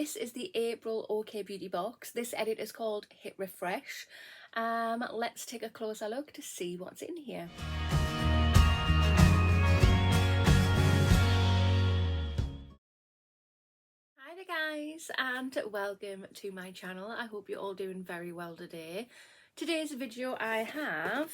this is the April OK Beauty box. This edit is called Hit Refresh. Let's take a closer look to see what's in here. Hi there guys, and welcome to my channel. I hope you're all doing very well today. Today's video I have,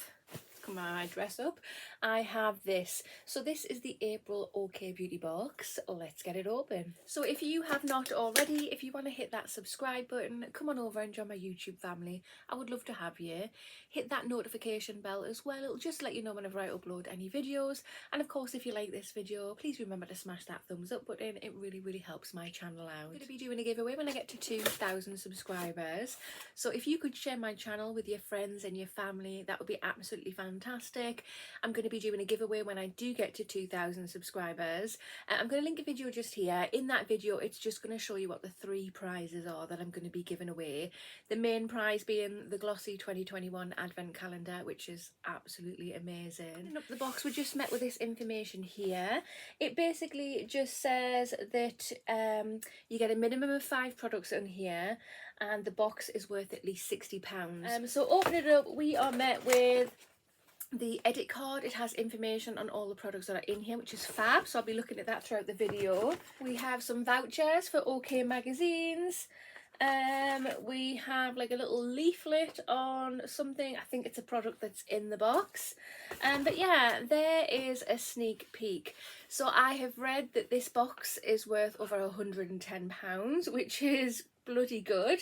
come on, I dress up, I have this. So this is the April OK Beauty box. Let's get it open. So if you have not already, if you want to hit that subscribe button, come on over and join my YouTube family. I would love to have you. Hit that notification bell as well. It'll just let you know whenever I upload any videos. And of course, if you like this video, please remember to smash that thumbs up button. It really helps my channel out. I'm going to be doing a giveaway when I get to 2,000 subscribers. So if you could share my channel with your friends and your family, that would be absolutely fantastic. I'm going to be doing a giveaway when I do get to 2,000 subscribers. I'm going to link a video just here. In that video, it's just going to show you what the 3 prizes are that I'm going to be giving away. The main prize being the glossy 2021 advent calendar, which is absolutely amazing. Opening up the box, we just met with this information here. It basically just says that you get a minimum of 5 products in here, and the box is worth at least £60. So opening it up, we are met with the edit card. It has information on all the products that are in here, which is fab, so I'll be looking at that throughout the video. We have some vouchers for OK magazines. We have like a little leaflet on something. I think it's a product that's in the box. But yeah, there is a sneak peek. So I have read that this box is worth over £110, which is bloody good.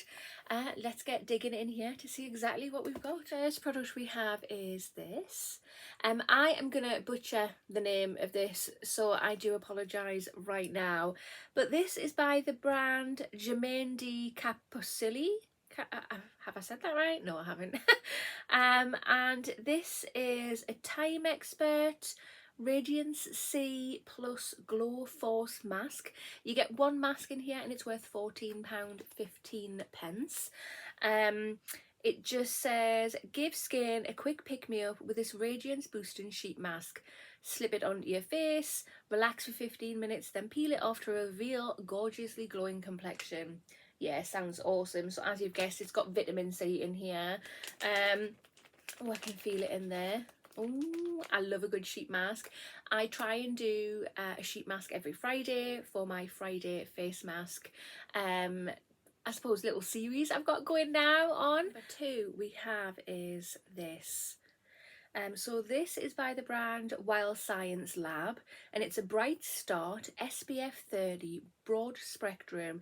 Let's get digging in here to see exactly what we've got. First product we have is this. I am gonna butcher the name of this, so I do apologise right now, but this is by the brand Germain de Capucilli. Have I said that right? No, I haven't. And this is a Time Expert Radiance C Plus Glow Force mask. You get 1 mask in here and it's worth £14.15. It just says, give skin a quick pick-me-up with this radiance boosting sheet mask. Slip it onto your face, relax for 15 minutes, then peel it off to reveal gorgeously glowing complexion. Yeah, sounds awesome. So as you've guessed, it's got vitamin C in here. Oh, I can feel it in there. Oh, I love a good sheet mask. I try and do a sheet mask every Friday for my Friday face mask. I suppose little series I've got going now on. Number 2 we have is this. So this is by the brand Wild Science Lab, and it's a Bright Start SPF 30 broad spectrum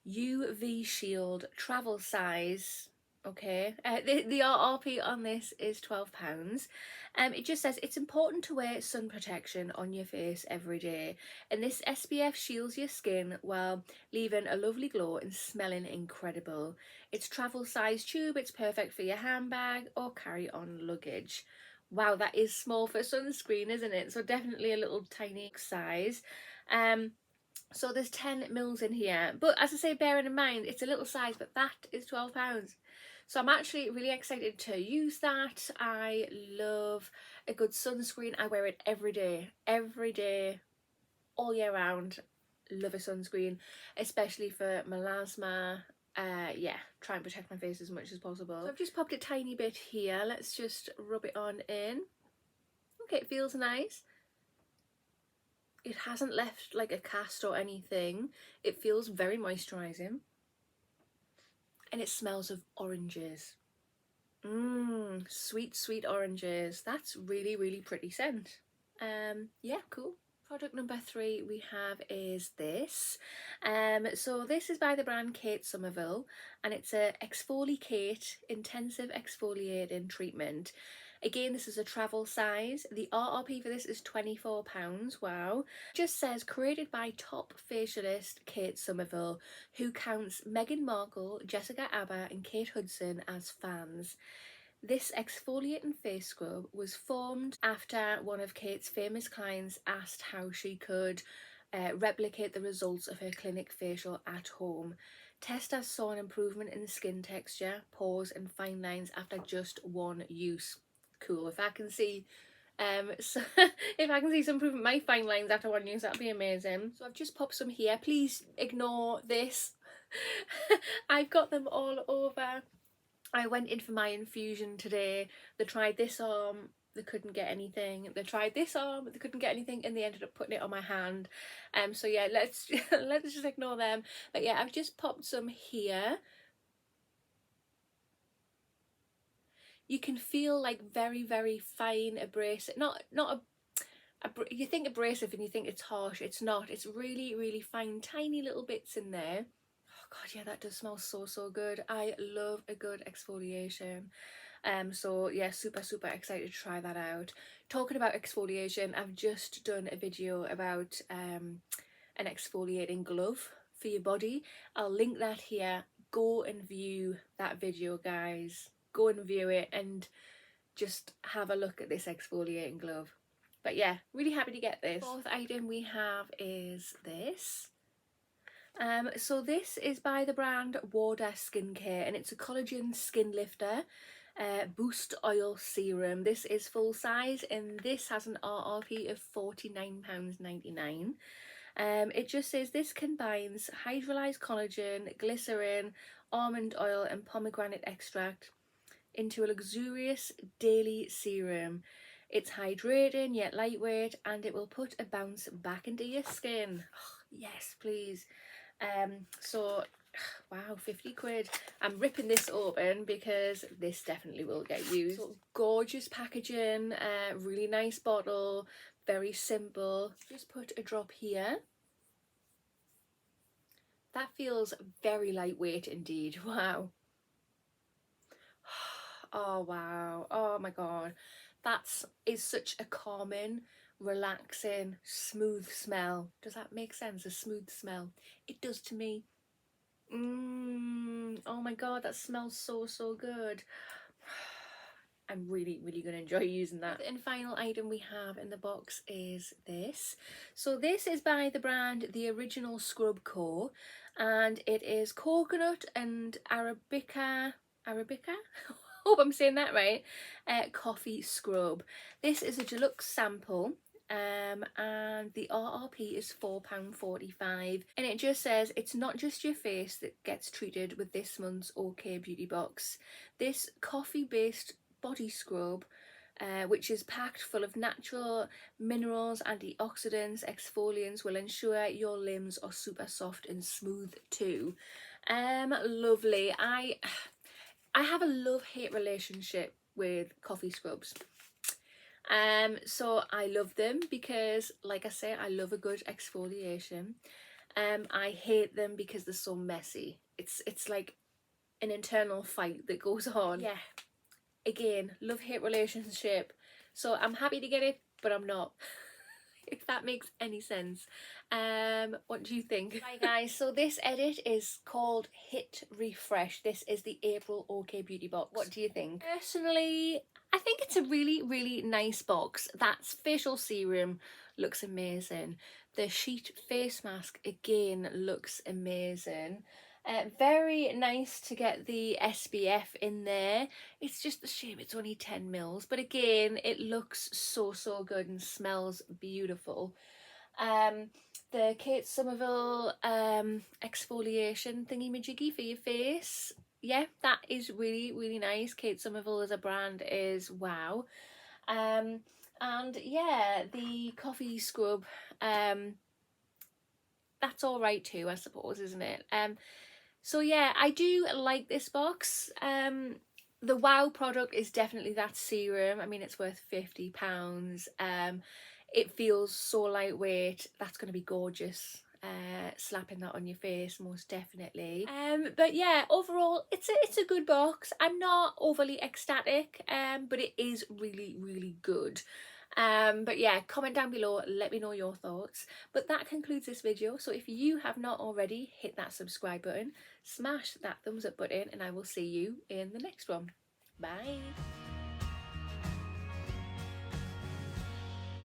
UV shield travel size. Okay, the RRP on this is £12. It just says it's important to wear sun protection on your face every day, and this SPF shields your skin while leaving a lovely glow and smelling incredible. It's travel size tube. It's perfect for your handbag or carry on luggage. Wow, that is small for sunscreen, isn't it? So definitely a little tiny size. So there's 10 mils in here, but as I say, bearing in mind it's a little size, but that is £12. So I'm actually really excited to use that. I love a good sunscreen. I wear it every day, all year round. Love a sunscreen, especially for melasma. Yeah, try and protect my face as much as possible. So I've just popped a tiny bit here. Let's just rub it on in. Okay, it feels nice. It hasn't left like a cast or anything. It feels very moisturising. And it smells of oranges. Sweet oranges. That's really pretty scent. Yeah, cool. Product number 3 we have is this. So this is by the brand Kate Somerville, and it's a Exfoliate intensive exfoliating treatment. Again, this is a travel size. The RRP for this is £24. Wow. Just says created by top facialist Kate Somerville, who counts Meghan Markle, Jessica Alba and Kate Hudson as fans. This exfoliating face scrub was formed after one of Kate's famous clients asked how she could replicate the results of her clinic facial at home. Testers saw an improvement in the skin texture, pores and fine lines after just 1 use. Cool. If I can see if I can see some improvement in my fine lines after 1 use, that'd be amazing. So I've just popped some here. Please ignore this. I've got them all over. I went in for my infusion today. They tried this arm, they couldn't get anything. They tried this arm, they couldn't get anything, and they ended up putting it on my hand. So yeah, let's let's just ignore them. But yeah, I've just popped some here. You can feel like very, very fine abrasive. Not you think abrasive and you think it's harsh. It's not. It's really, really fine, tiny little bits in there. Oh god, yeah, that does smell so, so good. I love a good exfoliation. So yeah, super, super excited to try that out. Talking about exfoliation, I've just done a video about an exfoliating glove for your body. I'll link that here. Go and view that video, guys. Go and view it and just have a look at this exfoliating glove. But yeah, really happy to get this. Fourth item we have is this. So this is by the brand Water Skincare, and it's a collagen skin lifter boost oil serum. This is full size and this has an RRP of £49.99. It just says this combines hydrolyzed collagen, glycerin, almond oil and pomegranate extract into a luxurious daily serum. It's hydrating yet lightweight and it will put a bounce back into your skin. Oh, yes, please. So wow, 50 quid. I'm ripping this open because this definitely will get used. So, gorgeous packaging, really nice bottle, very simple. Just put a drop here. That feels very lightweight indeed. Wow. Oh wow, oh my god, that is such a calming, relaxing, smooth smell. Does that make sense? A smooth smell. It does to me. Oh my god, that smells so, so good. I'm really, really going to enjoy using that. And final item we have in the box is this. So this is by the brand The Original Scrub Co. And it is coconut and Arabica? Hope I'm saying that right. Coffee scrub. This is a deluxe sample. And the RRP is £4.45, and it just says it's not just your face that gets treated with this month's OK Beauty box. This coffee based body scrub, which is packed full of natural minerals, antioxidants, exfoliants, will ensure your limbs are super soft and smooth too. Lovely. I have a love-hate relationship with coffee scrubs. So I love them because, like I say, I love a good exfoliation. I hate them because they're so messy. It's like an internal fight that goes on. Yeah. Again, love-hate relationship. So I'm happy to get it, but I'm not. If that makes any sense. What do you think? Right guys, so this edit is called Hit Refresh. This is the April OK Beauty box. What do you think? Personally, I think it's a really, really nice box. That facial serum looks amazing. The sheet face mask again looks amazing. Very nice to get the SPF in there. It's just a shame it's only 10 mils, but again it looks so, so good and smells beautiful. The Kate Somerville exfoliation thingy-majiggy for your face, yeah, that is really, really nice. Kate Somerville as a brand is wow. And yeah, the coffee scrub, that's all right too, I suppose, isn't it? So yeah, I do like this box. The wow product is definitely that serum. I mean, it's worth £50. It feels so lightweight. That's going to be gorgeous. Slapping that on your face, most definitely. But yeah, overall, it's a good box. I'm not overly ecstatic, but it is really, really good. But yeah, comment down below, let me know your thoughts. But that concludes this video. So if you have not already, hit that subscribe button, smash that thumbs up button, and I will see you in the next one. Bye.